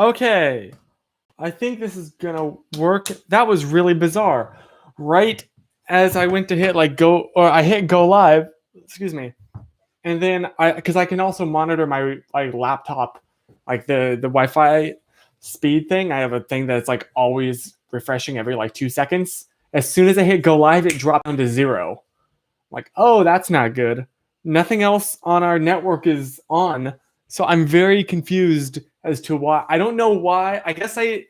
Okay, I think this is gonna work. That was really bizarre. Right as I went to hit go, or I hit go live, excuse me, and then because I can also monitor my laptop, like the Wi-Fi speed thing. I have a thing that's like always refreshing every 2 seconds. As soon as I hit go live, it dropped down to 0. Like, oh, that's not good. Nothing else on our network is on, so I'm very confused as to why. I don't know why. I guess I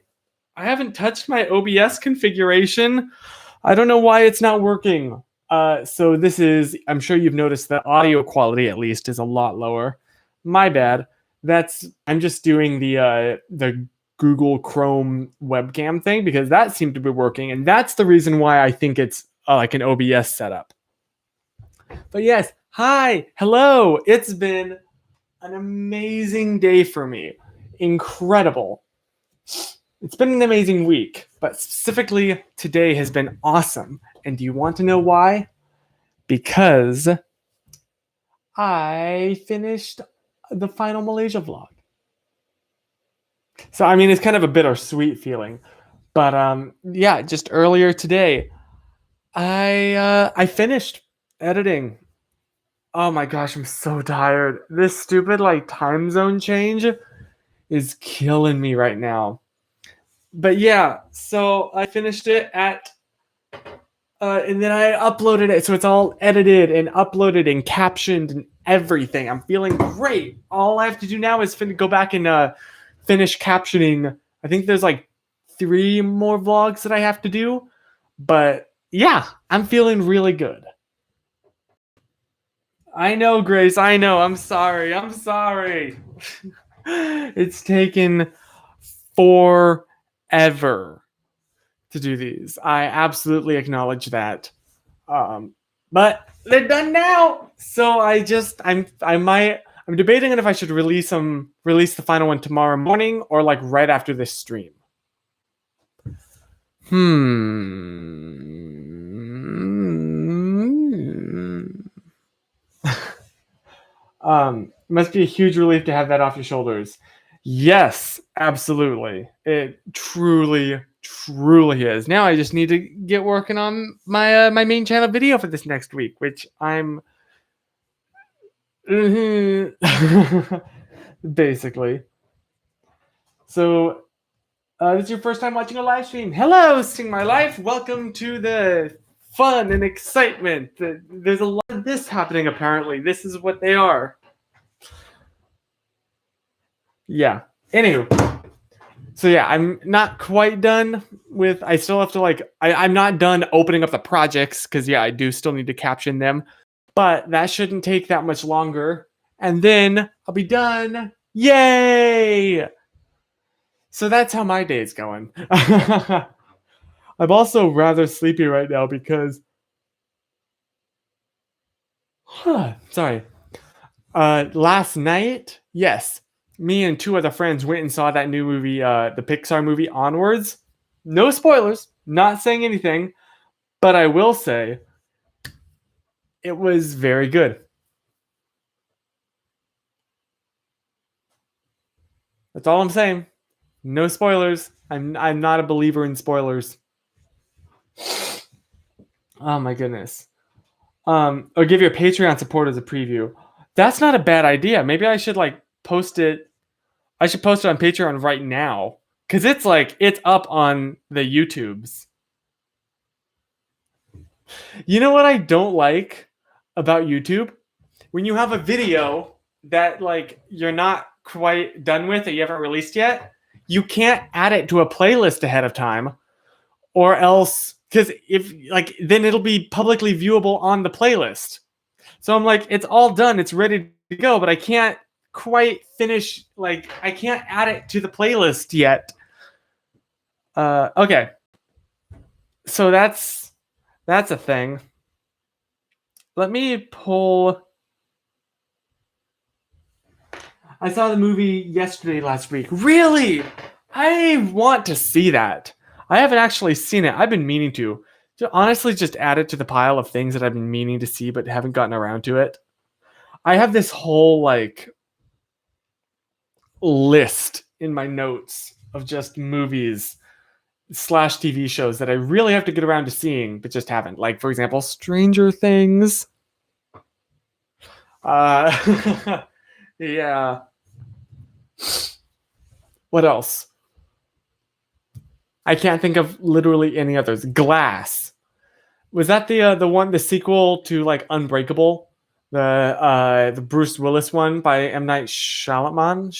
haven't touched my OBS configuration. I don't know why it's not working. So this is, I'm sure you've noticed the audio quality at least is a lot lower. My bad. I'm just doing the Google Chrome webcam thing because that seemed to be working, and that's the reason why I think it's like an OBS setup. But yes, hi, hello. It's been an amazing day for me. Incredible. It's been an amazing week, but specifically today has been awesome. And do you want to know why? Because I finished the final Malaysia vlog. So I mean, it's kind of a bittersweet feeling, but yeah, just earlier today, I finished editing. Oh my gosh, I'm so tired. This stupid time zone change is killing me right now. But yeah, so I finished it and then I uploaded it, so it's all edited and uploaded and captioned and everything. I'm feeling great. All I have to do now is go back and finish captioning. I think there's 3 more vlogs that I have to do, but yeah, I'm feeling really good. I know, Grace. I know. I'm sorry. It's taken forever to do these. I absolutely acknowledge that. But they're done now. So I'm debating on if I should release the final one tomorrow morning or right after this stream. Must be a huge relief to have that off your shoulders. Yes, absolutely. It truly is. Now I just need to get working on my my main channel video for this next week, which I'm basically. So, this is your first time watching a live stream. Hello, Sing My Life. Welcome to the fun and excitement. There's a lot of this happening, apparently. This is what they are. Yeah. Anywho. So yeah, I'm not quite done with, I still have to I'm not done opening up the projects because yeah, I do still need to caption them, but that shouldn't take that much longer. And then I'll be done. Yay! So that's how my day's going. I'm also rather sleepy right now because, sorry. Last night, yes, me and 2 other friends went and saw that new movie, the Pixar movie Onwards. No spoilers, not saying anything, but I will say it was very good. That's all I'm saying. No spoilers. I'm not a believer in spoilers. Oh my goodness. Or give your Patreon support as a preview. That's not a bad idea. Maybe I should post it. I should post it on Patreon right now. Cause it's up on the YouTubes. You know what I don't like about YouTube? When you have a video that you're not quite done with that you haven't released yet, you can't add it to a playlist ahead of time, or else because if then it'll be publicly viewable on the playlist. So I'm it's all done, it's ready to go, but I can't quite finish. I can't add it to the playlist yet. Okay, so that's a thing. Let me pull. I saw the movie last week. Really? I want to see that. I haven't actually seen it. I've been meaning to honestly just add it to the pile of things that I've been meaning to see but haven't gotten around to it. I have this whole list in my notes of just movies / TV shows that I really have to get around to seeing, but just haven't. Like, for example, Stranger Things. Yeah. What else? I can't think of literally any others. Glass. Was that the sequel to like Unbreakable? The Bruce Willis one by M. Night Shyamalan.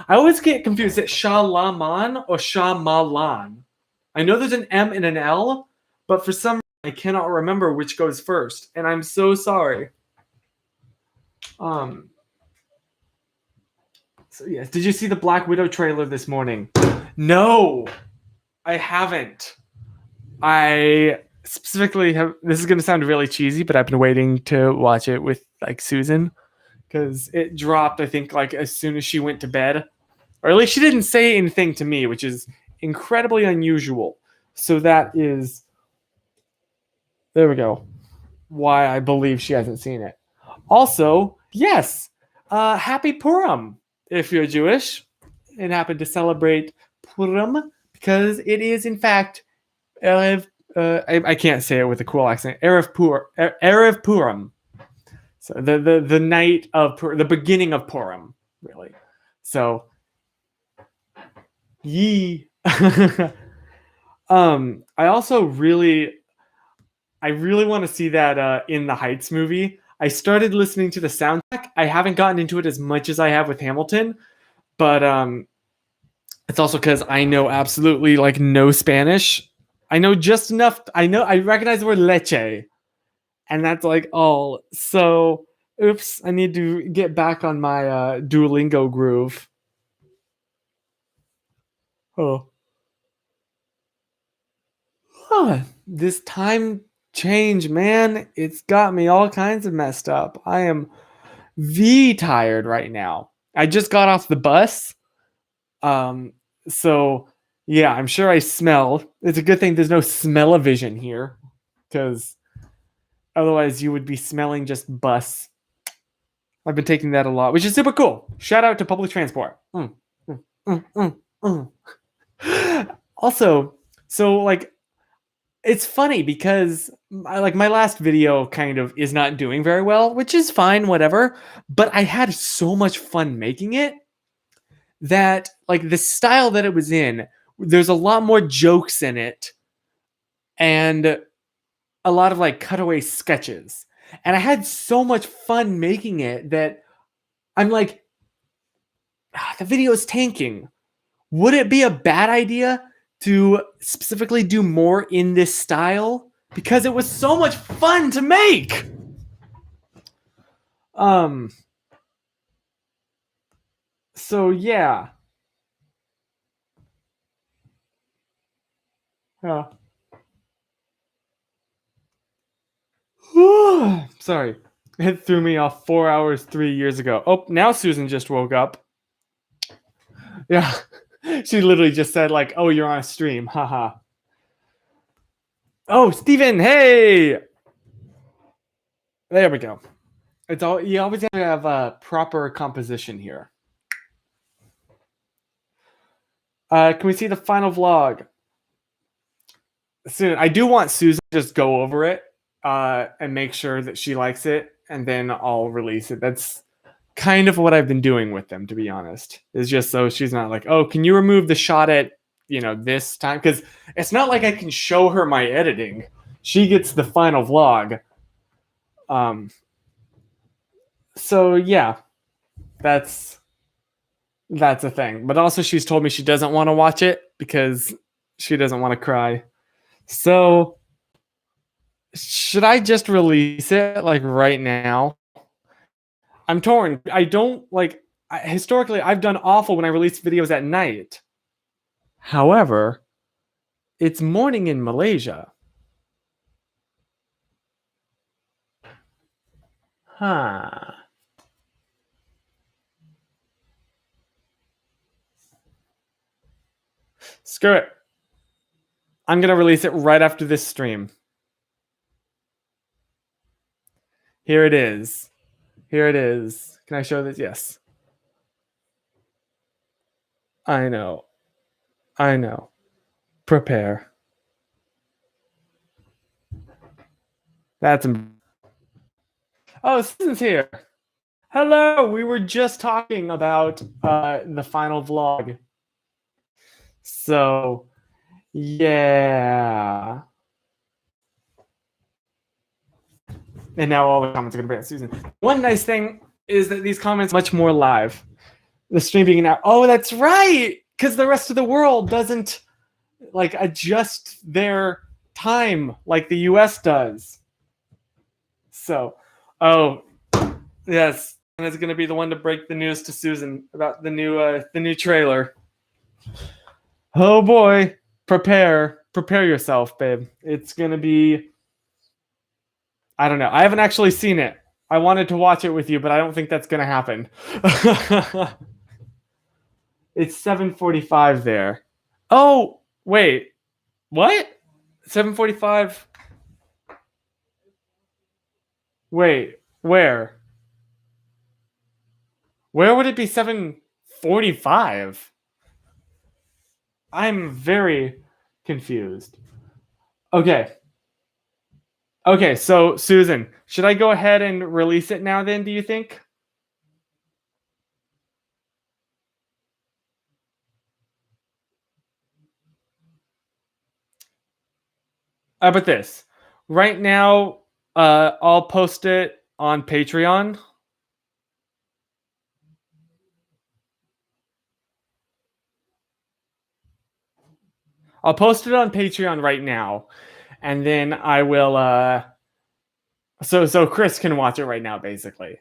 I always get confused. Is it Shyamalan or Shyamalan? I know there's an M and an L, but for some reason I cannot remember which goes first, and I'm so sorry. So yes, did you see the Black Widow trailer this morning? No, I haven't. I specifically have. This is going to sound really cheesy, but I've been waiting to watch it with like Susan because it dropped. I think like as soon as she went to bed, or at least she didn't say anything to me, which is incredibly unusual. So that is. There we go. Why I believe she hasn't seen it. Also, yes, Happy Purim if you're Jewish and happen to celebrate Purim because it is in fact Erev. I can't say it with a cool accent. Erev Purim. So the night of the beginning of Purim, really. So, yee. I also really want to see that In the Heights movie. I started listening to the soundtrack. I haven't gotten into it as much as I have with Hamilton, but it's also because I know absolutely like no Spanish. I know just enough. I recognize the word leche, and that's like all. So, oops, I need to get back on my Duolingo groove. Oh. This time change, man, it's got me all kinds of messed up. I am tired right now. I just got off the bus. So yeah, I'm sure I smell. It's a good thing there's no smell-o-vision here, because otherwise you would be smelling just bus. I've been taking that a lot, which is super cool. Shout out to public transport. Also, so like it's funny because my last video kind of is not doing very well, which is fine, whatever. But I had so much fun making it that like the style that it was in, there's a lot more jokes in it and a lot of like cutaway sketches. And I had so much fun making it that I'm like, the video is tanking. Would it be a bad idea to specifically do more in this style? Because it was so much fun to make. So yeah. Sorry. It threw me off 4 hours 3 years ago. Oh, now Susan just woke up. Yeah. She literally just said like, "Oh, you're on a stream." Haha. Oh, Steven, hey. There we go. It's all you always have to have a proper composition here. Can we see the final vlog? Soon. I do want Susan to just go over it and make sure that she likes it, and then I'll release it. That's kind of what I've been doing with them, to be honest. Is just so she's not like, "Oh, can you remove the shot at this time?" Because it's not like I can show her my editing. She gets the final vlog. So yeah, that's a thing. But also, she's told me she doesn't want to watch it because she doesn't want to cry. So should I just release it like right now? I'm torn. I don't like. Historically, I've done awful when I release videos at night. However, it's morning in Malaysia. Huh. Screw it. I'm going to release it right after this stream. Here it is. Here it is. Can I show this? Yes. I know. I know. Prepare. That's. Oh, Susan's here. Hello. We were just talking about the final vlog. So, yeah. And now all the comments are going to be on Susan. One nice thing is that these comments are much more live. The stream being an hour. Oh, that's right. Because the rest of the world doesn't like adjust their time like the US does. So, oh, yes. And it's going to be the one to break the news to Susan about the new trailer. Oh boy, prepare yourself, babe. It's going to be, I don't know. I haven't actually seen it. I wanted to watch it with you, but I don't think that's going to happen. It's 7:45 there. Oh, wait. What? 7:45? Wait, where? Where would it be 7:45? I'm very confused. Okay. Okay, so Susan, should I go ahead and release it now then, do you think? How about this? Right now, I'll post it on Patreon. I'll post it on Patreon right now, and then I will. So Chris can watch it right now, basically,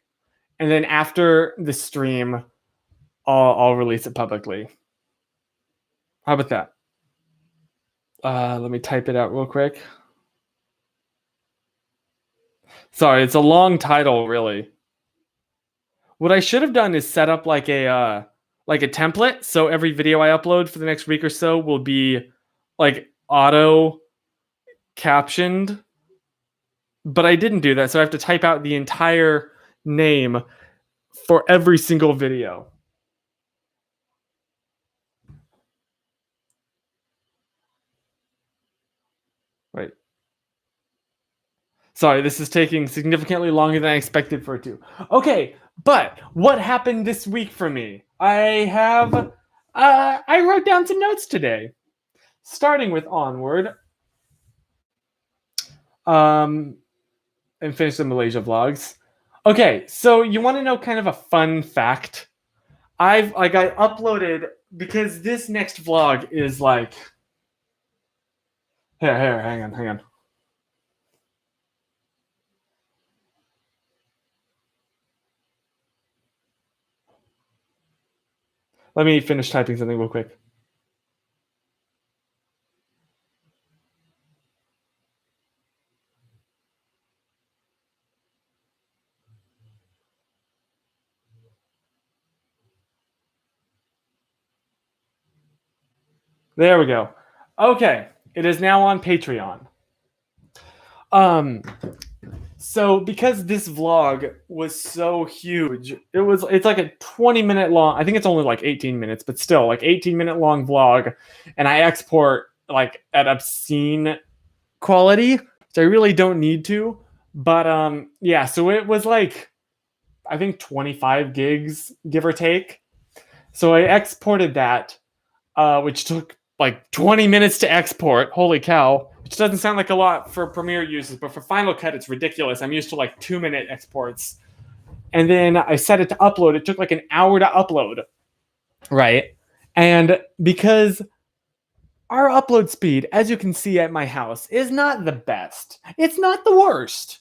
and then after the stream, I'll release it publicly. How about that? Let me type it out real quick. Sorry, it's a long title, really. What I should have done is set up like a template, so every video I upload for the next week or so will be like auto captioned. But I didn't do that, so I have to type out the entire name for every single video. Right. Sorry, this is taking significantly longer than I expected for it to. Okay, but what happened this week for me? I wrote down some notes today. Starting with Onward. And finish the Malaysia vlogs. Okay, so you want to know kind of a fun fact? I uploaded because this next vlog is like here, hang on. Let me finish typing something real quick. There we go. Okay, it is now on Patreon. So because this vlog was so huge, it's like a 20-minute long. I think it's only like 18 minutes, but still like 18-minute long vlog, and I export like at obscene quality, which I really don't need to. But yeah, so it was like I think 25 gigs, give or take. So I exported that, which took like 20 minutes to export. Holy cow. Which doesn't sound like a lot for Premiere users, but for Final Cut, it's ridiculous. I'm used to like 2-minute exports. And then I set it to upload. It took like an hour to upload. Right. And because our upload speed, as you can see at my house, is not the best. It's not the worst.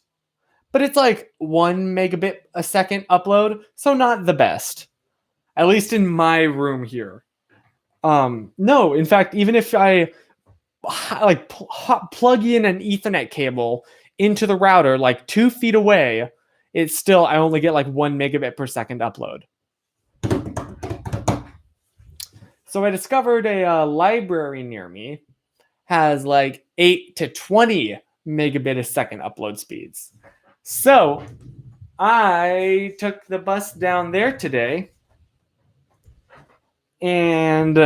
But it's like 1 megabit a second upload, so not the best. At least in my room here. No, in fact, even if I like plug in an Ethernet cable into the router like 2 feet away, it's still I only get like 1 megabit per second upload. So I discovered a library near me has like 8 to 20 megabit a second upload speeds. So I took the bus down there today And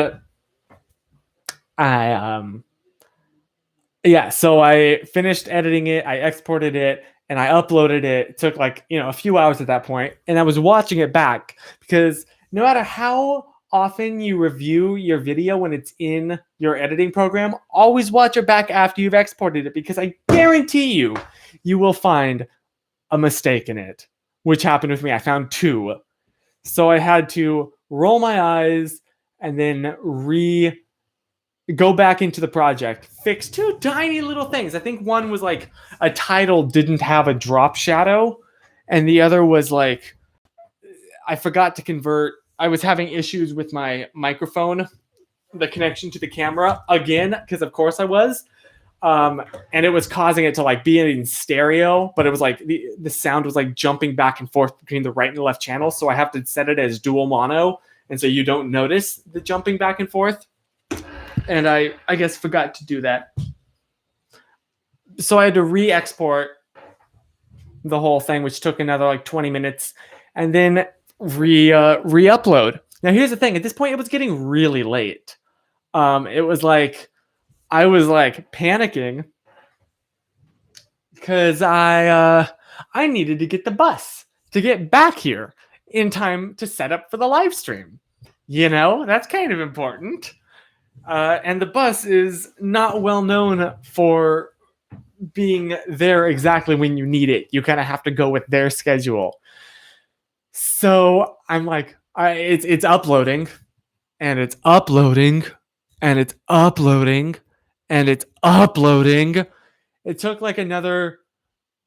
so I finished editing it, I exported it, and I uploaded it. It took like, a few hours at that point, and I was watching it back because no matter how often you review your video when it's in your editing program, always watch it back after you've exported it, because I guarantee you will find a mistake in it, which happened with me. I found 2. So I had to roll my eyes and then go back into the project, fix 2 tiny little things. I think one was like a title didn't have a drop shadow, and the other was like I forgot to convert. I was having issues with my microphone, the connection to the camera again, because of course I was. And it was causing it to like be in stereo, but it was like the sound was like jumping back and forth between the right and the left channel. So I have to set it as dual mono, and so you don't notice the jumping back and forth. And I guess forgot to do that. So I had to re-export the whole thing, which took another like 20 minutes, and then re-upload. Now here's the thing: at this point, it was getting really late. It was like I was like panicking because I needed to get the bus to get back here in time to set up for the live stream. That's kind of important. And the bus is not well known for being there exactly when you need it. You kind of have to go with their schedule. So I'm like, it's uploading, and it's uploading, and it's uploading, and it's uploading. It took like another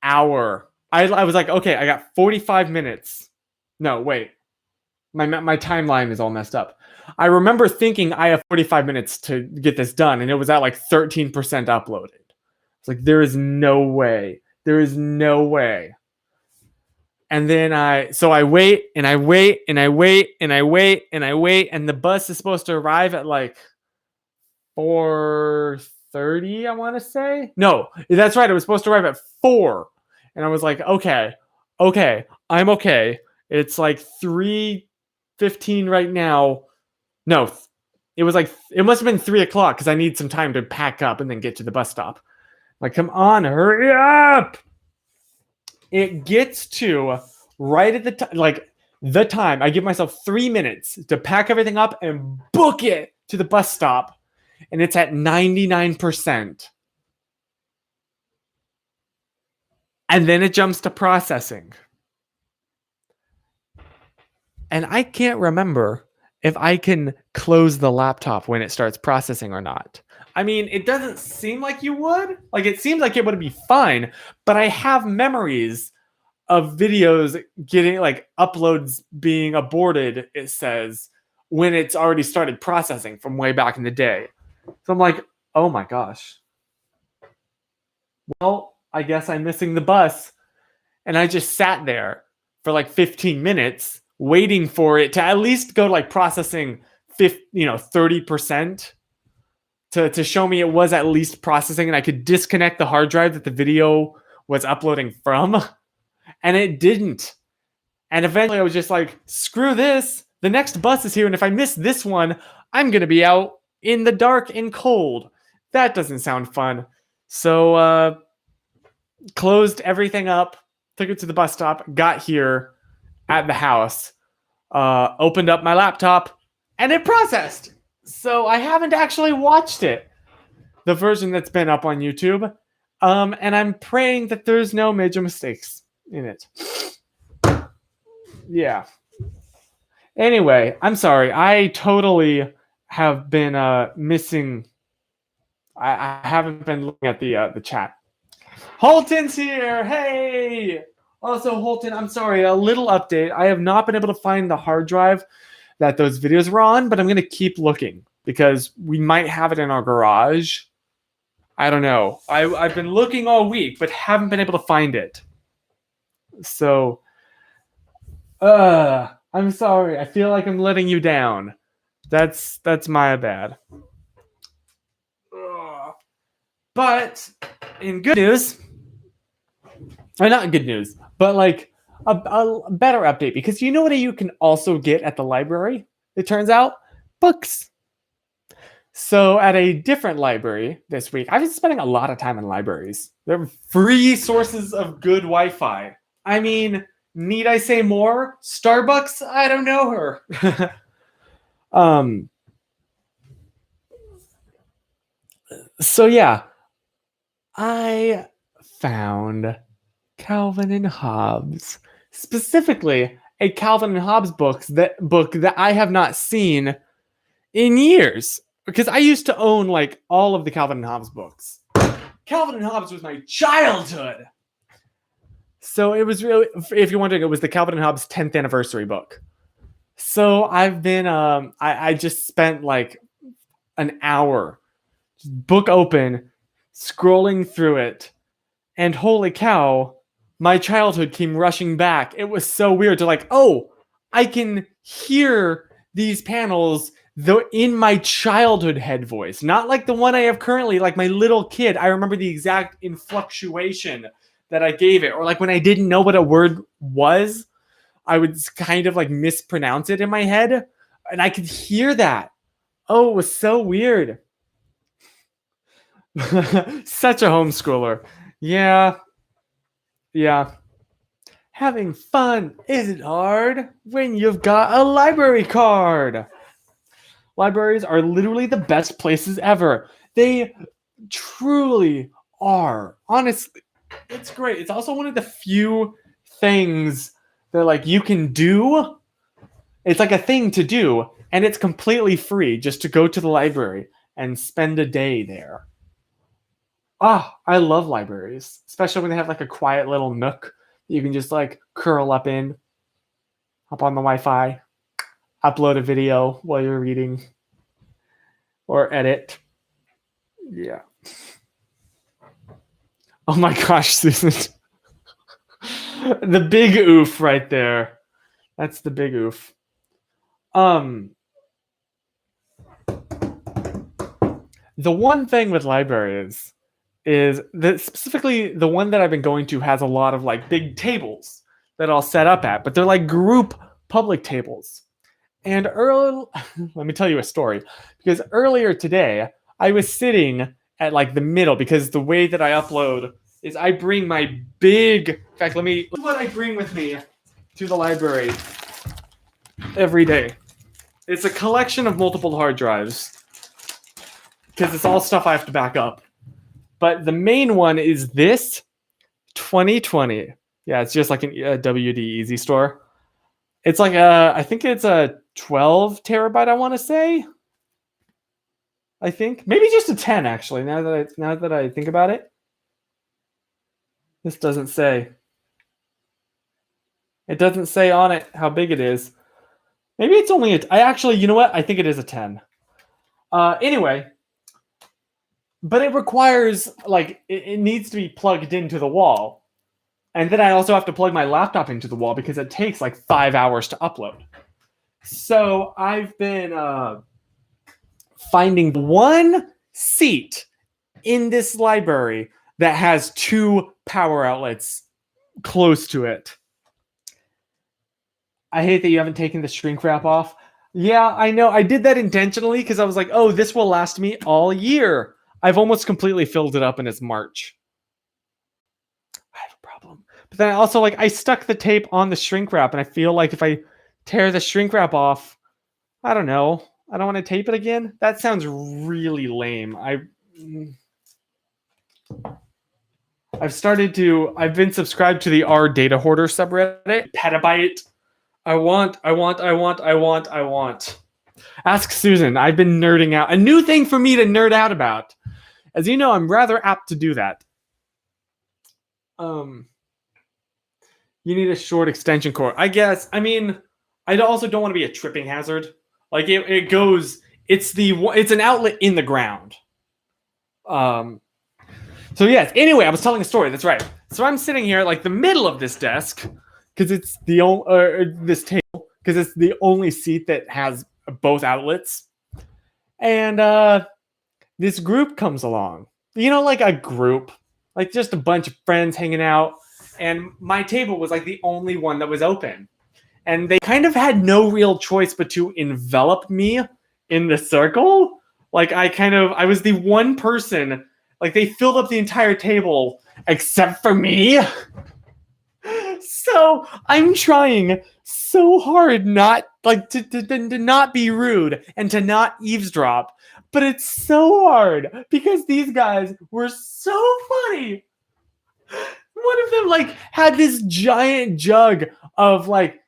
hour. I was like, okay, I got 45 minutes. No, wait. My timeline is all messed up. I remember thinking I have 45 minutes to get this done, and it was at like 13% uploaded. It's like, there is no way. There is no way. And then I wait, and I wait, and I wait, and I wait, and I wait, and the bus is supposed to arrive at like 4:30, I want to say. No, that's right. It was supposed to arrive at 4. And I was like, okay, I'm okay. It's like 3:15 right now. No, it was like, it must have been 3:00 because I need some time to pack up and then get to the bus stop. Like, come on, hurry up. It gets to right at the time, like the time. I give myself 3 minutes to pack everything up and book it to the bus stop. And it's at 99%. And then it jumps to processing. And I can't remember if I can close the laptop when it starts processing or not. I mean, it doesn't seem like you would. Like, it seems like it would be fine, but I have memories of videos getting like uploads being aborted, it says, when it's already started processing from way back in the day. So I'm like, oh my gosh. Well, I guess I'm missing the bus. And I just sat there for like 15 minutes waiting for it to at least go like processing 30% to show me it was at least processing, and I could disconnect the hard drive that the video was uploading from. And it didn't. And eventually I was just like, screw this. The next bus is here, and if I miss this one, I'm going to be out in the dark and cold. That doesn't sound fun. So closed everything up, took it to the bus stop, got here at the house, opened up my laptop, and it processed. So I haven't actually watched it, the version that's been up on YouTube. And I'm praying that there's no major mistakes in it. Yeah. Anyway, I'm sorry. I totally have been missing. I haven't been looking at the chat. Holton's here. Hey. Also, Holton, I'm sorry. A little update. I have not been able to find the hard drive that those videos were on, but I'm going to keep looking because we might have it in our garage. I don't know. I've been looking all week, but haven't been able to find it. So, I'm sorry. I feel like I'm letting you down. That's my bad. But in good news, or not good news, but like a better update, because you know what you can also get at the library, it turns out? books. So at a different library this week, I've been spending a lot of time in libraries. They're free sources of good Wi-Fi. I mean, need I say more? Starbucks? I don't know her. So yeah, I found Calvin and Hobbes. Specifically, a Calvin and Hobbes book that I have not seen in years. Because I used to own like all of the Calvin and Hobbes books. Calvin and Hobbes was my childhood. So it was really, if you're wondering, it was the Calvin and Hobbes 10th anniversary book. So I've been, I just spent like an hour, book open, scrolling through it. And holy cow, my childhood came rushing back. It was so weird to like, oh, I can hear these panels though in my childhood head voice, not like the one I have currently, like my little kid. I remember the exact inflectuation that I gave it, or like when I didn't know what a word was, I would kind of like mispronounce it in my head, and I could hear that. Oh, it was so weird. Such a homeschooler. Yeah. Having fun isn't hard when you've got a library card. Libraries are literally the best places ever. They truly are. Honestly, it's great. It's also one of the few things that like you can do. It's like a thing to do, and it's completely free just to go to the library and spend a day there. I love libraries, especially when they have like a quiet little nook that you can just like curl up in, hop on the Wi-Fi, upload a video while you're reading, or edit. Yeah. Oh my gosh, Susan. The big oof right there. That's the big oof. The one thing with libraries is that specifically the one that I've been going to has a lot of like big tables that I'll set up at, but they're like group public tables. And let me tell you a story, because earlier today I was sitting at like the middle, because the way that I upload is I bring my big, in fact, look what I bring with me to the library every day. It's a collection of multiple hard drives, because it's all stuff I have to back up. But the main one is this 2020. Yeah, it's just like a WD Easy Store. It's like I think it's a 12 terabyte, I want to say. I think maybe just a 10 actually. Now that I think about it, this doesn't say. It doesn't say on it how big it is. Maybe it's only you know what? I think it is a 10. Anyway, but it requires like it needs to be plugged into the wall, and then I also have to plug my laptop into the wall because it takes like 5 hours to upload. So I've been finding one seat in this library that has 2 power outlets close to it. I hate that you haven't taken the shrink wrap off. Yeah, I know. I did that intentionally because I was like, oh, this will last me all year. I've almost completely filled it up and it's March. I have a problem. But then I also I stuck the tape on the shrink wrap, and I feel like if I tear the shrink wrap off, I don't know. I don't want to tape it again. That sounds really lame. I've been subscribed to the R Data Hoarder subreddit. Petabyte. I want. Ask Susan. I've been nerding out. A new thing for me to nerd out about. As you know, I'm rather apt to do that. You need a short extension cord. I guess. I mean, I also don't want to be a tripping hazard. Like it goes. It's an outlet in the ground. So yes. Anyway, I was telling a story. That's right. So I'm sitting here like the middle of this desk because it's this table because it's the only seat that has both outlets, and this group comes along. You know, like a group, like just a bunch of friends hanging out, and my table was like the only one that was open. And they kind of had no real choice but to envelop me in the circle. Like I was the one person, like they filled up the entire table except for me. So I'm trying so hard not like to not be rude and to not eavesdrop, but it's so hard because these guys were so funny. One of them like had this giant jug of like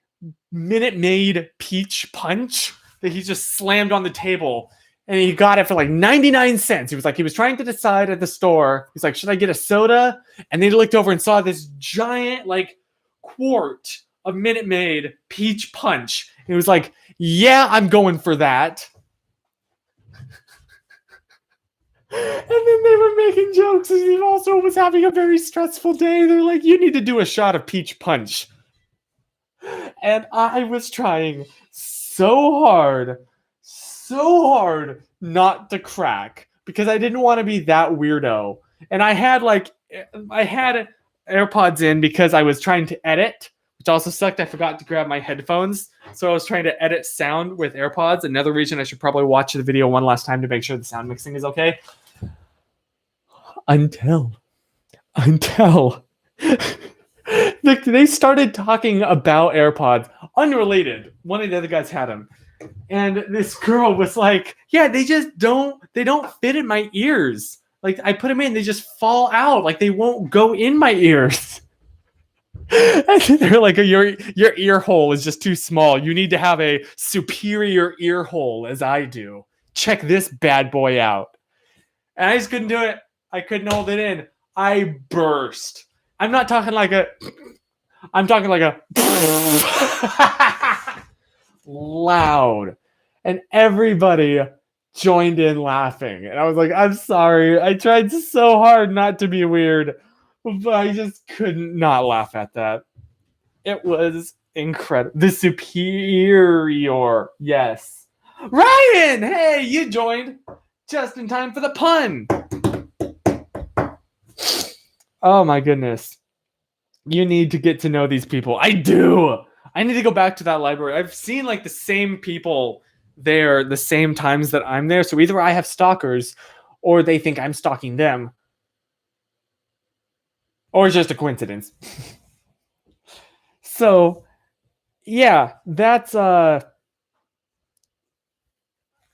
Minute Maid peach punch that he just slammed on the table, and he got it for like 99 cents. He was trying to decide at the store. He's like, should I get a soda? And then he looked over and saw this giant like quart of Minute Maid peach punch. And he was like, yeah, I'm going for that. And then they were making jokes, and he also was having a very stressful day. They're like, you need to do a shot of peach punch. And I was trying so hard not to crack because I didn't want to be that weirdo. And I had AirPods in because I was trying to edit, which also sucked. I forgot to grab my headphones. So I was trying to edit sound with AirPods. Another reason I should probably watch the video one last time to make sure the sound mixing is okay. Until they started talking about AirPods, unrelated. One of the other guys had them, and this girl was like, "Yeah, they don't fit in my ears. Like I put them in, they just fall out. Like they won't go in my ears." And they're like, "Your ear hole is just too small. You need to have a superior ear hole, as I do. Check this bad boy out." And I just couldn't do it. I couldn't hold it in. I burst. I'm talking like a loud. And everybody joined in laughing. And I was like, I'm sorry. I tried so hard not to be weird, but I just couldn't not laugh at that. It was incredible. The superior. Yes. Ryan! Hey, you joined just in time for the pun. Oh my goodness. You need to get to know these people. I do. I need to go back to that library. I've seen like the same people there the same times that I'm there. So either I have stalkers or they think I'm stalking them. Or it's just a coincidence. So yeah, that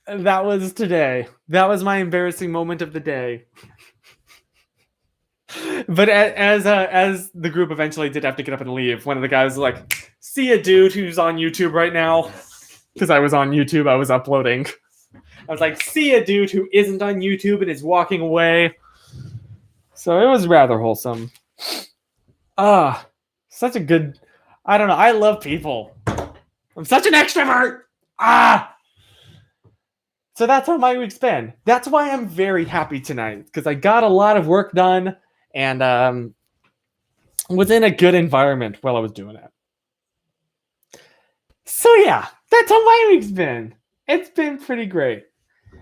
was today. That was my embarrassing moment of the day. But as the group eventually did have to get up and leave, one of the guys was like, "See a dude who's on YouTube right now," because I was on YouTube. I was uploading. I was like, "See a dude who isn't on YouTube and is walking away." So it was rather wholesome. Such a good. I don't know. I love people. I'm such an extrovert. So that's how my week's been. That's why I'm very happy tonight, because I got a lot of work done and was in a good environment while I was doing it. So yeah, that's how my week's been. It's been pretty great.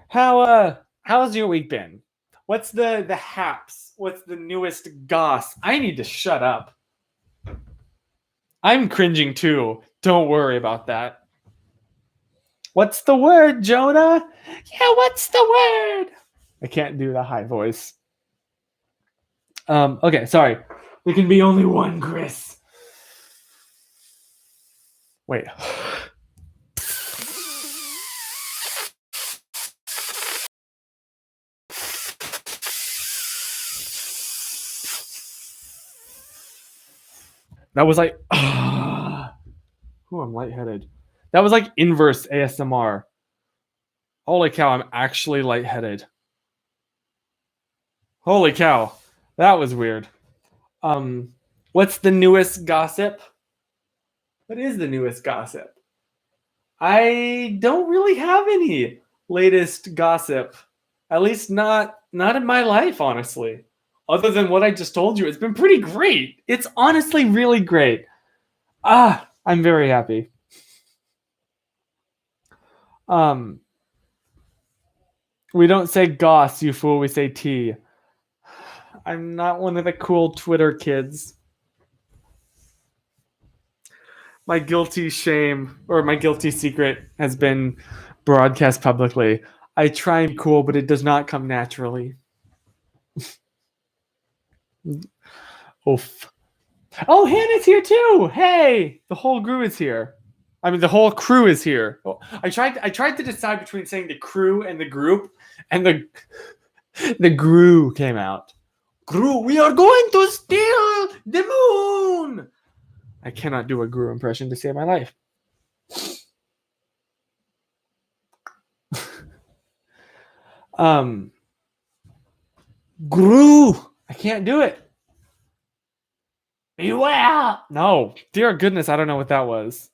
How's your week been? What's the haps? What's the newest goss? I need to shut up. I'm cringing too. Don't worry about that. What's the word, Jonah? Yeah, what's the word? I can't do the high voice. Okay, sorry. There can be only one Chris. Wait. That was like, I'm lightheaded. That was like inverse ASMR. Holy cow, I'm actually lightheaded. Holy cow. That was weird. What's the newest gossip? What is the newest gossip? I don't really have any latest gossip. At least not in my life, honestly. Other than what I just told you, it's been pretty great. It's honestly really great. I'm very happy. We don't say goss, you fool. We say tea. I'm not one of the cool Twitter kids. My guilty shame or my guilty secret has been broadcast publicly. I try and be cool, but it does not come naturally. Oof. Oh, Hannah's here too. Hey, the whole crew is here. I mean, the whole crew is here. I tried to decide between saying the crew and the group, and the Gru came out. Gru, we are going to steal the moon. I cannot do a Gru impression to save my life. Gru, I can't do it. Beware! No, dear goodness, I don't know what that was.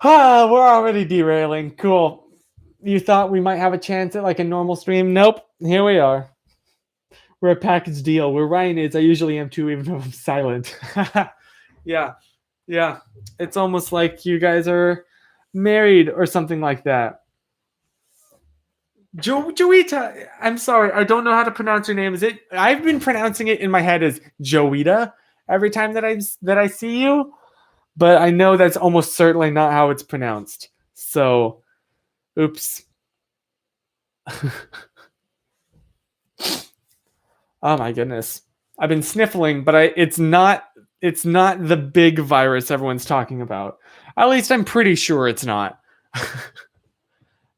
We're already derailing. Cool. You thought we might have a chance at like a normal stream? Nope. Here we are. We're a package deal. Where Ryan is, I usually am too, even though I'm silent. Yeah. It's almost like you guys are married or something like that. Joita, I'm sorry, I don't know how to pronounce your name. Is it? I've been pronouncing it in my head as Joita every time that I see you, but I know that's almost certainly not how it's pronounced. So, oops. Oh my goodness, I've been sniffling, but it's not the big virus everyone's talking about. At least I'm pretty sure it's not.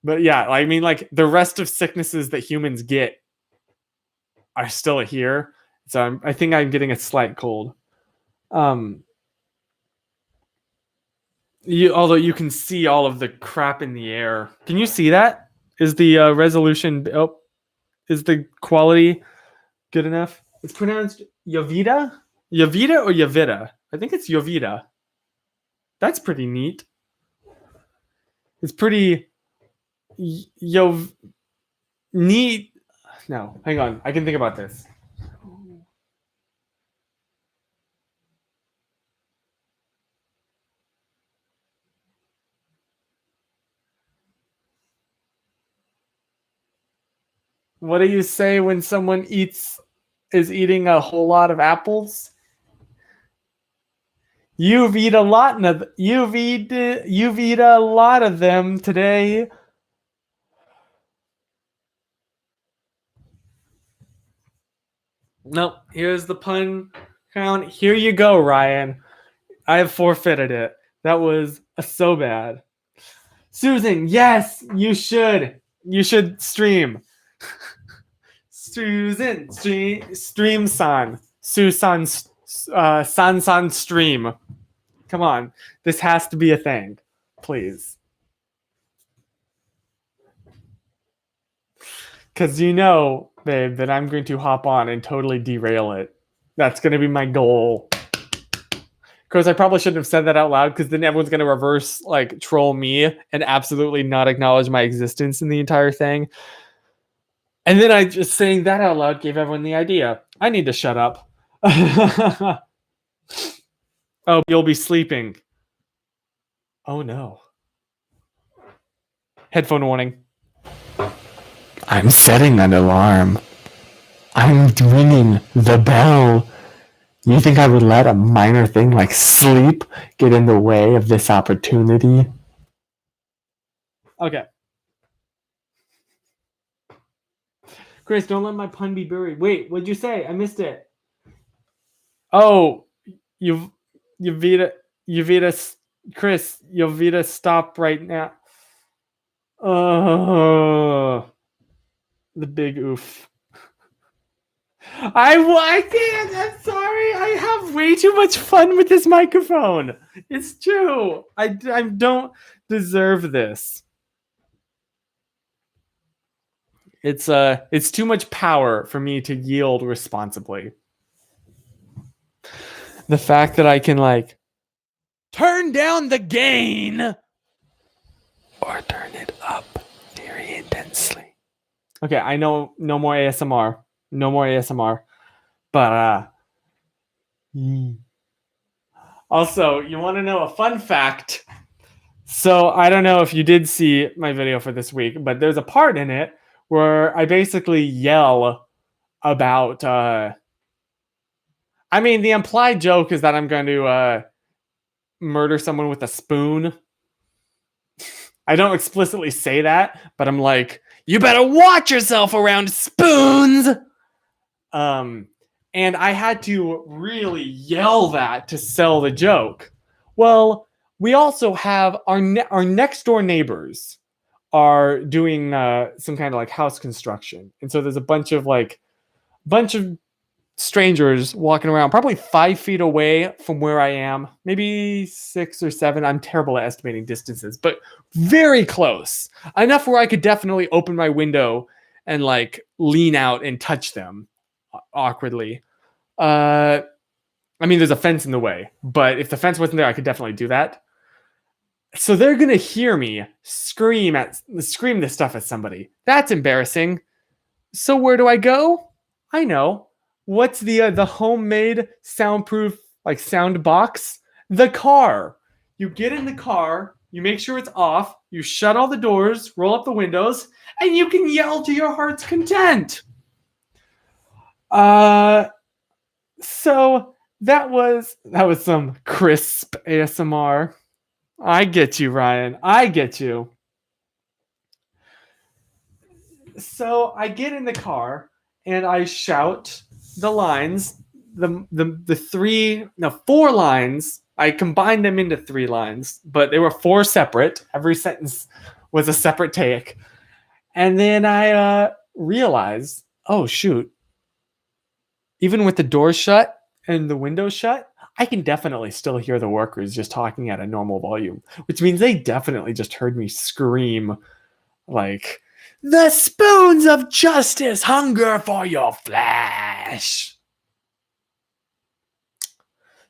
But yeah, I mean, like the rest of sicknesses that humans get are still here. So I think I'm getting a slight cold. Although you can see all of the crap in the air. Can you see that? Is the resolution? Oh, is the quality good enough? It's pronounced Yovita, Yovita or Yovita. I think it's Yovita. That's pretty neat. It's pretty neat. No, hang on. I can think about this. What do you say when someone is eating a whole lot of apples? You've eaten a lot of them today. Nope. Here's the pun count. Here you go, Ryan. I have forfeited it. That was so bad. Susan, yes, you should. You should stream. Susan, stream san. Susan, san stream. Come on. This has to be a thing. Please. Because you know, babe, that I'm going to hop on and totally derail it. That's going to be my goal. Of course, I probably shouldn't have said that out loud because then everyone's going to reverse, like, troll me and absolutely not acknowledge my existence in the entire thing. And then I just saying that out loud gave everyone the idea. I need to shut up. Oh, you'll be sleeping. Oh, no. Headphone warning. I'm setting an alarm. I'm ringing the bell. You think I would let a minor thing like sleep get in the way of this opportunity? Okay. Chris, don't let my pun be buried. Wait, what'd you say? I missed it. Oh, Yovita, Chris, Yovita, stop right now. Oh, the big oof. I can't. I'm sorry. I have way too much fun with this microphone. It's true. I don't deserve this. It's too much power for me to yield responsibly. The fact that I can like turn down the gain or turn it up very intensely. Okay, I know no more ASMR. No more ASMR. But also, you want to know a fun fact? So I don't know if you did see my video for this week, but there's a part in it where I basically yell about I mean, the implied joke is that I'm going to murder someone with a spoon. I don't explicitly say that, but I'm like, you better watch yourself around spoons. And I had to really yell that to sell the joke. Well, we also have our next door neighbors are doing some kind of like house construction, and so there's a bunch of strangers walking around, probably 5 feet away from where I am, maybe 6 or 7. I'm terrible at estimating distances, but very close enough where I could definitely open my window and like lean out and touch them awkwardly. I mean, there's a fence in the way, but if the fence wasn't there, I could definitely do that. So they're gonna hear me scream this stuff at somebody. That's embarrassing. So where do I go? I know. What's the homemade soundproof like sound box? The car. You get in the car, you make sure it's off, you shut all the doors, roll up the windows, and you can yell to your heart's content. So that was some crisp ASMR. I get you, Ryan. I get you. So I get in the car and I shout the lines, the 4 lines. I combined them into 3 lines, but they were 4 separate. Every sentence was a separate take. And then I realized, oh shoot, even with the door shut and the window shut, I can definitely still hear the workers just talking at a normal volume, which means they definitely just heard me scream like, the spoons of justice hunger for your flesh.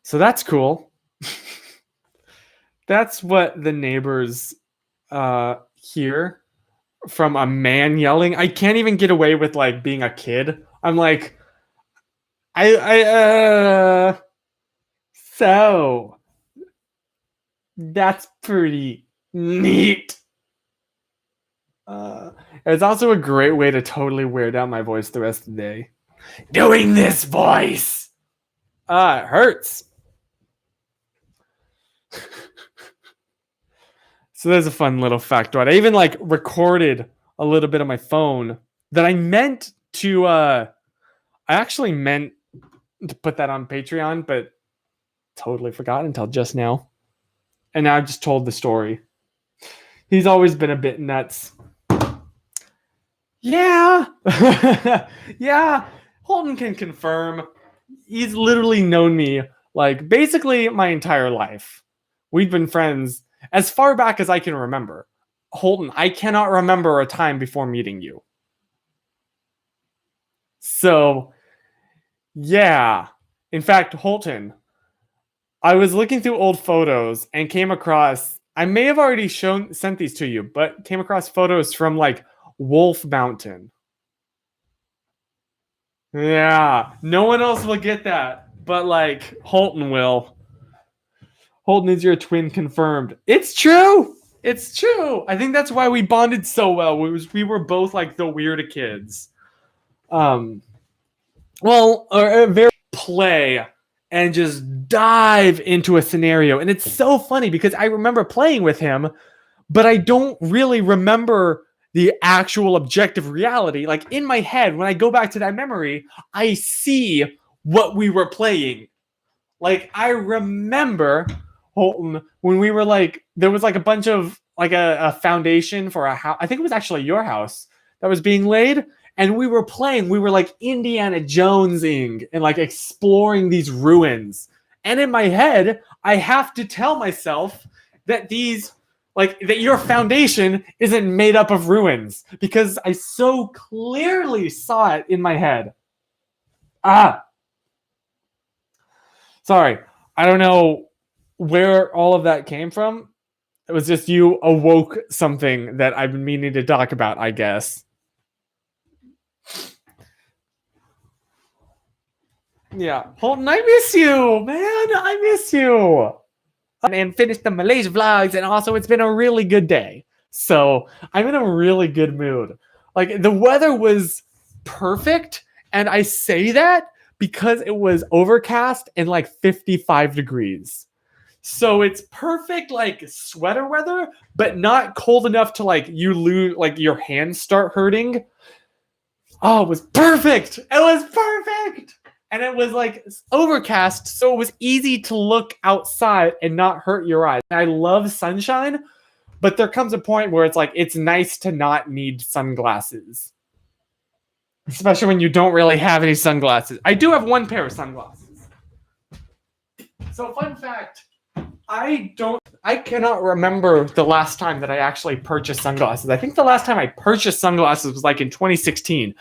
So that's cool. That's what the neighbors hear from a man yelling. I can't even get away with like being a kid. I'm like, so that's pretty neat. It's also a great way to totally wear down my voice the rest of the day. Doing this voice. It hurts. So there's a fun little factoid. I even like recorded a little bit on my phone that I meant to I actually meant to put that on Patreon, but totally forgot until just now. And now I've just told the story. He's always been a bit nuts. Yeah. Yeah. Holton can confirm. He's literally known me like basically my entire life. We've been friends as far back as I can remember. Holton, I cannot remember a time before meeting you. So, yeah. In fact, Holton, I was looking through old photos and came across, I may have already sent these to you, but came across photos from like Wolf Mountain. Yeah, no one else will get that, but like Holton will. Holton is your twin confirmed. It's true. It's true. I think that's why we bonded so well. We were both like the weird kids. Very play and just dive into a scenario. And it's so funny because I remember playing with him, but I don't really remember the actual objective reality. Like in my head, when I go back to that memory, I see what we were playing. Like I remember Holton when we were like, there was like a bunch of like a foundation for a house. I think it was actually your house that was being laid. And we were like Indiana Jonesing and like exploring these ruins. And in my head, I have to tell myself that that your foundation isn't made up of ruins because I so clearly saw it in my head. Sorry. I don't know where all of that came from. It was just you awoke something that I've been meaning to talk about, I guess. Yeah. Holton, I miss you, man. I miss you. And finished the Malaysia vlogs, and also it's been a really good day. So I'm in a really good mood. Like the weather was perfect, and I say that because it was overcast and like 55 degrees. So it's perfect like sweater weather, but not cold enough to like you lose like your hands start hurting. Oh, it was perfect. It was perfect. And it was like overcast, so it was easy to look outside and not hurt your eyes. I love sunshine, but there comes a point where it's like it's nice to not need sunglasses. Especially when you don't really have any sunglasses. I do have one pair of sunglasses. So fun fact, I cannot remember the last time that I actually purchased sunglasses. I think the last time I purchased sunglasses was like in 2016.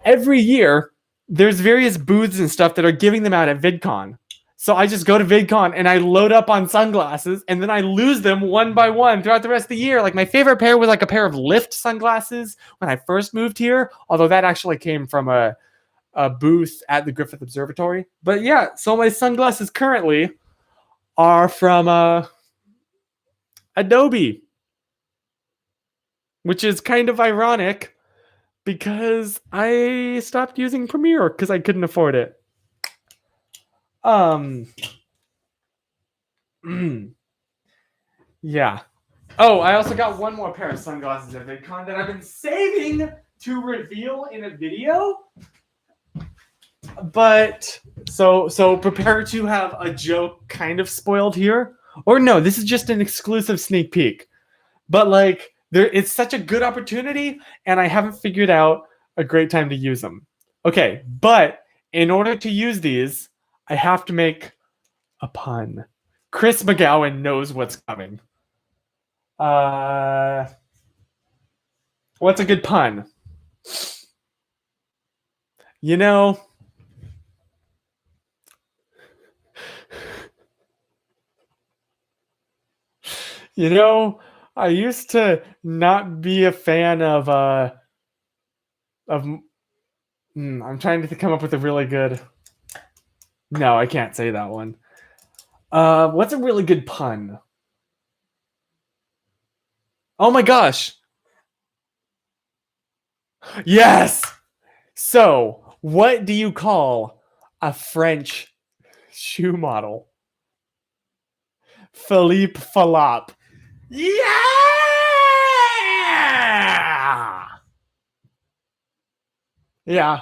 Every year, there's various booths and stuff that are giving them out at VidCon. So I just go to VidCon and I load up on sunglasses and then I lose them one by one throughout the rest of the year. Like my favorite pair was like a pair of Lift sunglasses when I first moved here, although that actually came from a booth at the Griffith Observatory. But yeah, so my sunglasses currently are from Adobe, which is kind of ironic because I stopped using Premiere because I couldn't afford it. Yeah. Oh, I also got one more pair of sunglasses at VidCon that I've been saving to reveal in a video. But so prepare to have a joke kind of spoiled here. Or no, this is just an exclusive sneak peek. But like it's such a good opportunity and I haven't figured out a great time to use them. Okay, but in order to use these, I have to make a pun. Chris McGowan knows what's coming. What's a good pun? You know, I used to not be a fan of I'm trying to come up with a really good. No, I can't say that one. What's a really good pun? Oh my gosh. Yes. So, what do you call a French shoe model? Philippe Falop. Yeah. Yeah.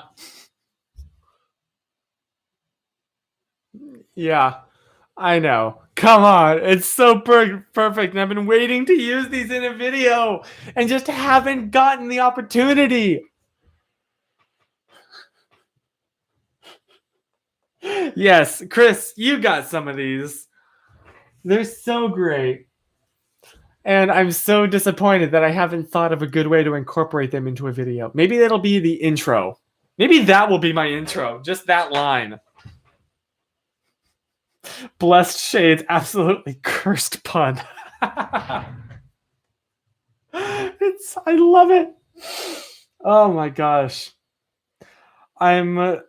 Yeah. I know. Come on. It's so perfect. And I've been waiting to use these in a video and just haven't gotten the opportunity. Yes, Chris, you got some of these. They're so great. And I'm so disappointed that I haven't thought of a good way to incorporate them into a video. Maybe that'll be the intro. Maybe that will be my intro. Just that line. Blessed Shades, absolutely cursed pun. I love it. Oh my gosh. I'm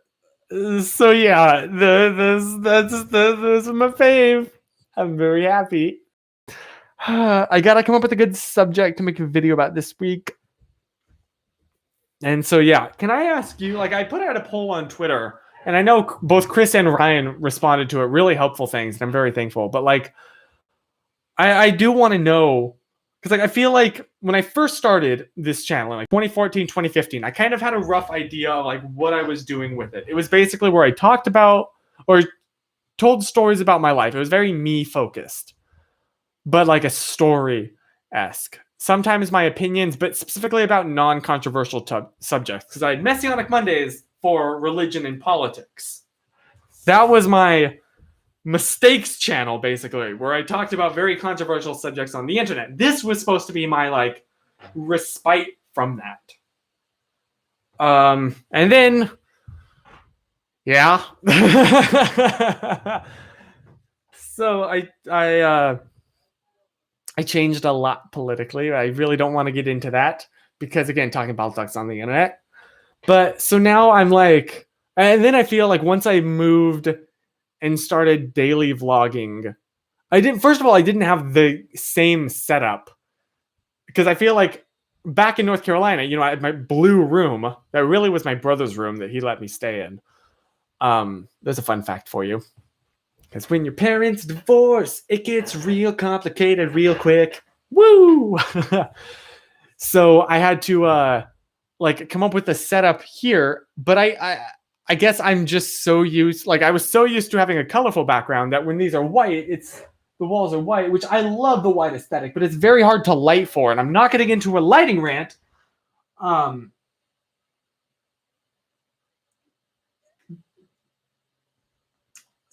so yeah. This is my fave. I'm very happy. I gotta come up with a good subject to make a video about this week. And so yeah, can I ask you? Like, I put out a poll on Twitter. And I know both Chris and Ryan responded to it. Really helpful things. And I'm very thankful. But like, I do want to know, because like I feel like when I first started this channel in like 2014, 2015, I kind of had a rough idea of like what I was doing with it. It was basically where I talked about or told stories about my life. It was very me focused, but like a story-esque. Sometimes my opinions, but specifically about non-controversial subjects. Because I had Messianic Mondays for religion and politics. That was my mistakes channel, basically, where I talked about very controversial subjects on the internet. This was supposed to be my like respite from that. And then, yeah. So I changed a lot politically. I really don't want to get into that because, again, talking politics on the internet. But so now I'm like, and then I feel like once I moved and started daily vlogging, I didn't have the same setup because I feel like back in North Carolina, I had my blue room that really was my brother's room that he let me stay in. There's a fun fact for you. Because when your parents divorce, it gets real complicated real quick. Woo! So I had to like come up with a setup here, but I guess I'm just so used, like I was so used to having a colorful background that when these are white, it's the walls are white, which I love the white aesthetic, but it's very hard to light for, and I'm not getting into a lighting rant.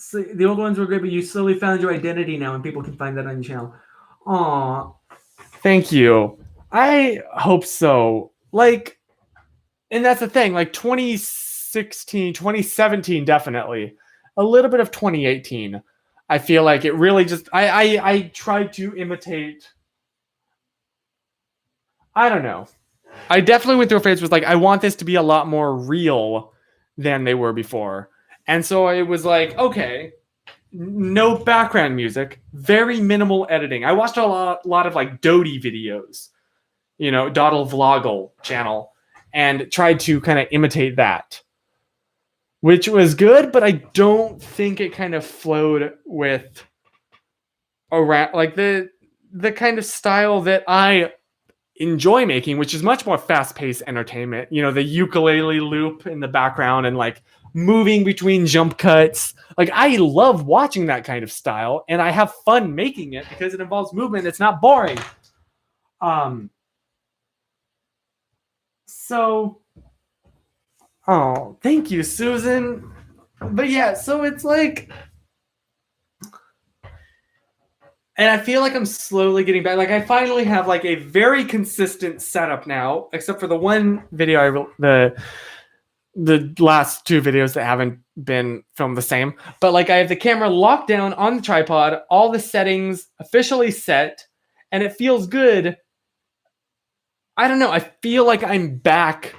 So the old ones were great, but you slowly found your identity now, and people can find that on your channel. Aw, thank you. I hope so. Like, and that's the thing, like 2016, 2017, definitely. A little bit of 2018. I feel like it really just I tried to imitate. I don't know. I definitely went through a phase was like, I want this to be a lot more real than they were before. And so it was like, okay, no background music, very minimal editing. I watched a lot of like Dodie videos, you know, Doddle Vloggle channel, and tried to kind of imitate that, which was good, but I don't think it kind of flowed with around like the kind of style that I enjoy making, which is much more fast-paced entertainment. You know, the ukulele loop in the background and like moving between jump cuts. Like I love watching that kind of style, and I have fun making it because it involves movement. It's not boring. So, oh, thank you, Susan. But yeah, so it's like, and I feel like I'm slowly getting back. Like I finally have like a very consistent setup now, except for the one video the last two videos that haven't been filmed the same. But like I have the camera locked down on the tripod, all the settings officially set, and it feels good. I don't know. I feel like I'm back.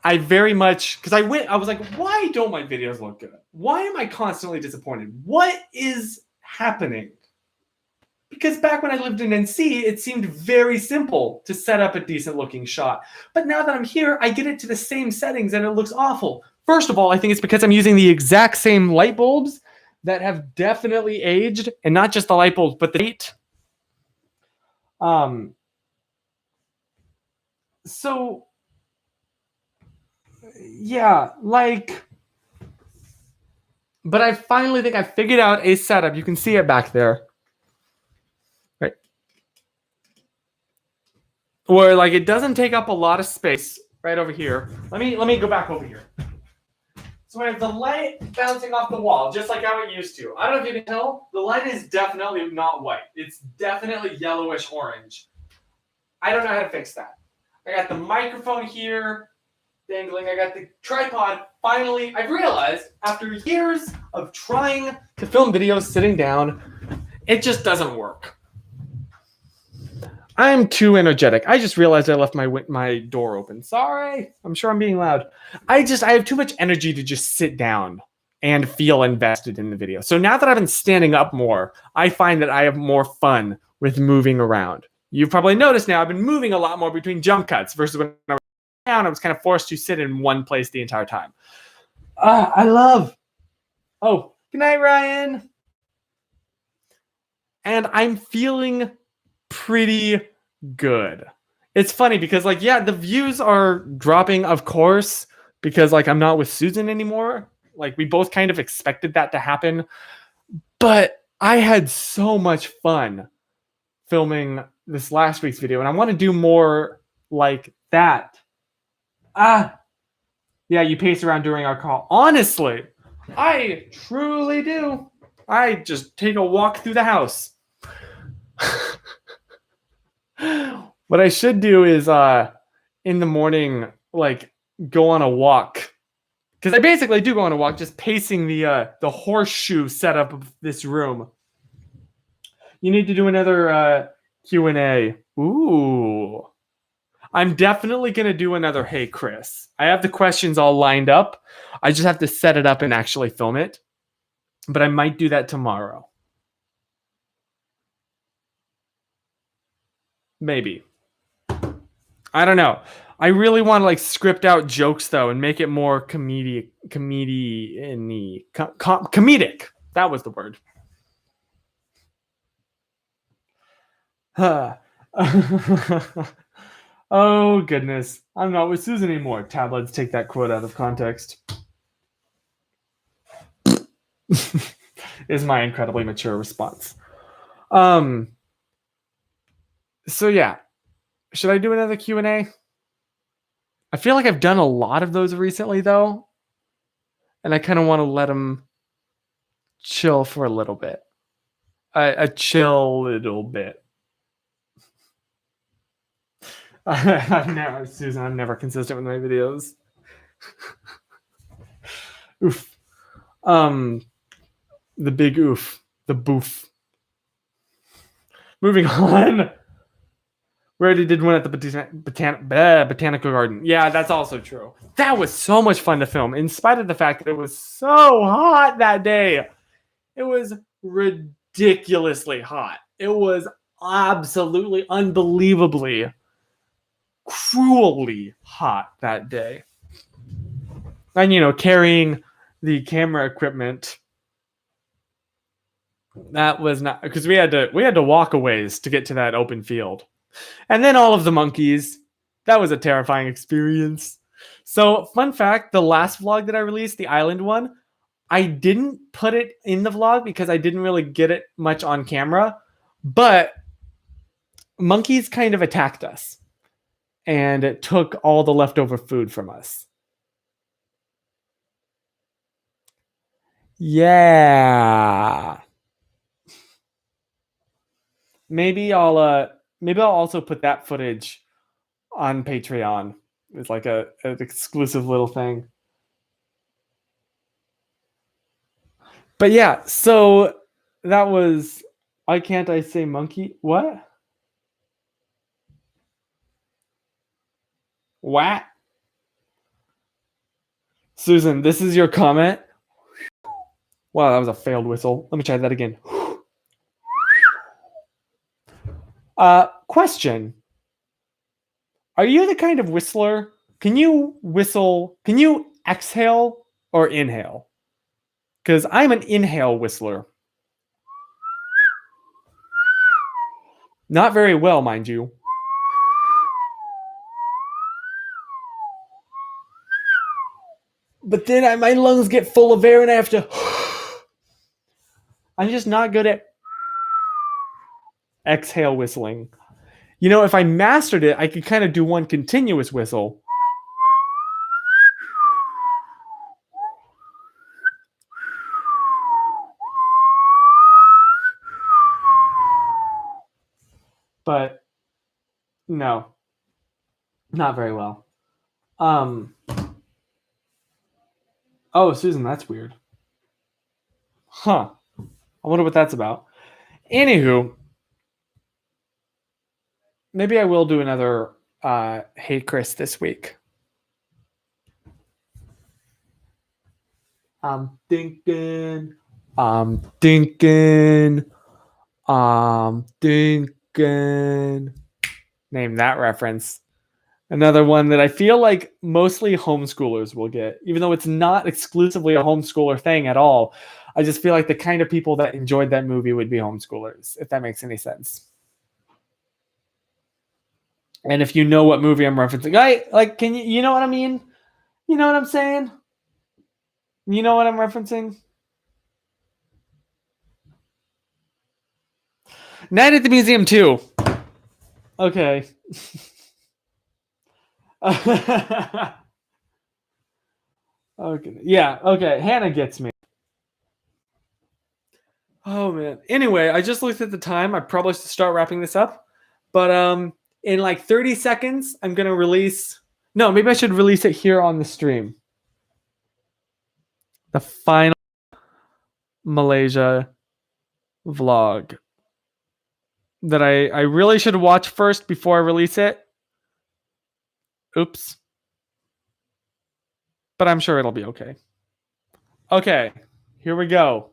I very much, because I was like, why don't my videos look good? Why am I constantly disappointed? What is happening? Because back when I lived in NC, it seemed very simple to set up a decent looking shot. But now that I'm here, I get it to the same settings and it looks awful. First of all, I think it's because I'm using the exact same light bulbs that have definitely aged, and not just the light bulbs, but the light. So yeah, like, but I finally think I figured out a setup. You can see it back there. Right. Where like it doesn't take up a lot of space right over here. Let me go back over here. So I have the light bouncing off the wall, just like how it used to. I don't know if you can tell, the light is definitely not white. It's definitely yellowish orange. I don't know how to fix that. I got the microphone here dangling. I got the tripod. Finally, I've realized after years of trying to film videos sitting down, it just doesn't work. I'm too energetic. I just realized I left my door open. Sorry. I'm sure I'm being loud. I have too much energy to just sit down and feel invested in the video. So now that I've been standing up more, I find that I have more fun with moving around. You've probably noticed now I've been moving a lot more between jump cuts versus when I was down, I was kind of forced to sit in one place the entire time. I love. Oh, good night, Ryan. And I'm feeling pretty good. It's funny because like, yeah, the views are dropping, of course, because like I'm not with Susan anymore. Like we both kind of expected that to happen. But I had so much fun filming this last week's video, and I want to do more like that. Yeah, you pace around during our call. Honestly, I truly do. I just take a walk through the house. What I should do is in the morning, like go on a walk. Because I basically do go on a walk, just pacing the horseshoe setup of this room. You need to do another Q&A. Ooh. I'm definitely going to do another Hey Chris. I have the questions all lined up. I just have to set it up and actually film it. But I might do that tomorrow. Maybe. I don't know. I really want to like script out jokes though and make it more comedic. That was the word. Oh, goodness. I'm not with Susan anymore. Tablets, take that quote out of context. Is my incredibly mature response. So yeah. Should I do another Q&A? I feel like I've done a lot of those recently, though. And I kind of want to let them chill for a little bit. A chill little bit. Susan, I'm never consistent with my videos. Oof. The big oof. The boof. Moving on. We already did one at the botanical garden. Yeah, that's also true. That was so much fun to film, in spite of the fact that it was so hot that day. It was ridiculously hot. It was absolutely, unbelievably, cruelly hot that day. And, carrying the camera equipment, that was not, because we had to walk a ways to get to that open field. And then all of the monkeys. That was a terrifying experience. So, fun fact, the last vlog that I released, the island one, I didn't put it in the vlog because I didn't really get it much on camera. But monkeys kind of attacked us. And it took all the leftover food from us. Yeah. Maybe I'll also put that footage on Patreon. It's like an exclusive little thing. But yeah, so that was. Why can't I say monkey? What? What? Susan, this is your comment. Wow, that was a failed whistle. Let me try that again. Question. Are you the kind of whistler? Can you whistle? Can you exhale or inhale? Because I'm an inhale whistler. Not very well, mind you. But then my lungs get full of air and I have to. I'm just not good at exhale whistling. If I mastered it, I could kind of do one continuous whistle. But no, not very well. Oh, Susan, that's weird. Huh. I wonder what that's about. Anywho, maybe I will do another Hey Chris this week. I'm thinking. Name that reference. Another one that I feel like mostly homeschoolers will get, even though it's not exclusively a homeschooler thing at all. I just feel like the kind of people that enjoyed that movie would be homeschoolers, if that makes any sense. And if you know what movie I'm referencing, can you know what I mean? You know what I'm saying? You know what I'm referencing? Night at the Museum 2. Okay. Okay. Yeah, okay. Hannah gets me. Oh man. Anyway, I just looked at the time. I probably should start wrapping this up. But in like 30 seconds, I'm gonna release. No, maybe I should release it here on the stream. The final Malaysia vlog that I really should watch first before I release it. Oops. But I'm sure it'll be okay. Okay, here we go.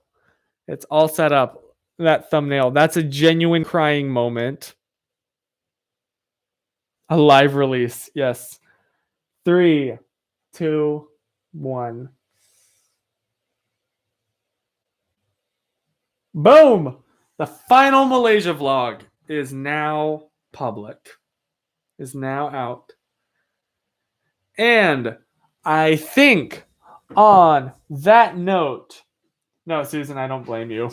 It's all set up. That thumbnail. That's a genuine crying moment. A live release. Yes. 3, 2, 1. Boom! The final Malaysia vlog is now public. Is now out. And I think on that note, no, Susan, I don't blame you.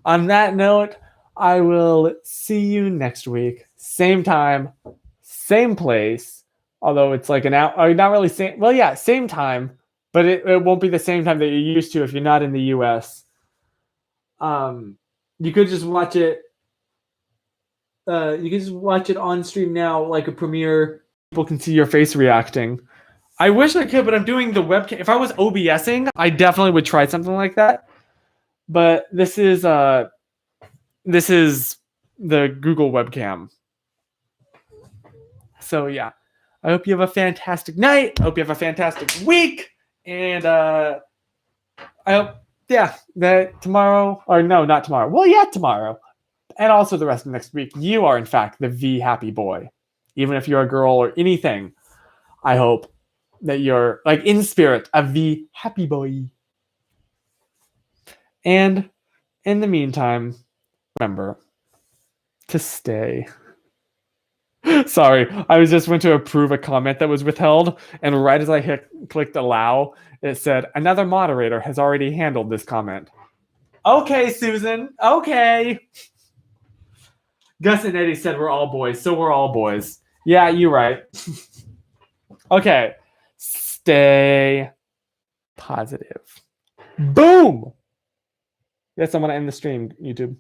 On that note, I will see you next week. Same time, same place. Although it's like an hour, not really same. Well, yeah, same time, but it won't be the same time that you're used to if you're not in the US. You could just watch it. You can just watch it on stream now, like a premiere. People can see your face reacting. I wish I could, but I'm doing the webcam. If I was OBSing, I definitely would try something like that. But this is the Google webcam. So yeah, I hope you have a fantastic night. I hope you have a fantastic week, and I hope that tomorrow, or no, not tomorrow. Well, yeah, tomorrow, and also the rest of next week, you are in fact the V Happy Boy, even if you're a girl or anything. I hope that you're like in spirit a V Happy Boy. And in the meantime, remember to stay. Sorry, I was just went to approve a comment that was withheld, and right as I clicked allow, it said another moderator has already handled this comment. Okay, Susan. Okay. Gus and Eddie said we're all boys, so we're all boys. Yeah, you're right. Okay. Stay positive. Boom. Yes, I want to end the stream, YouTube.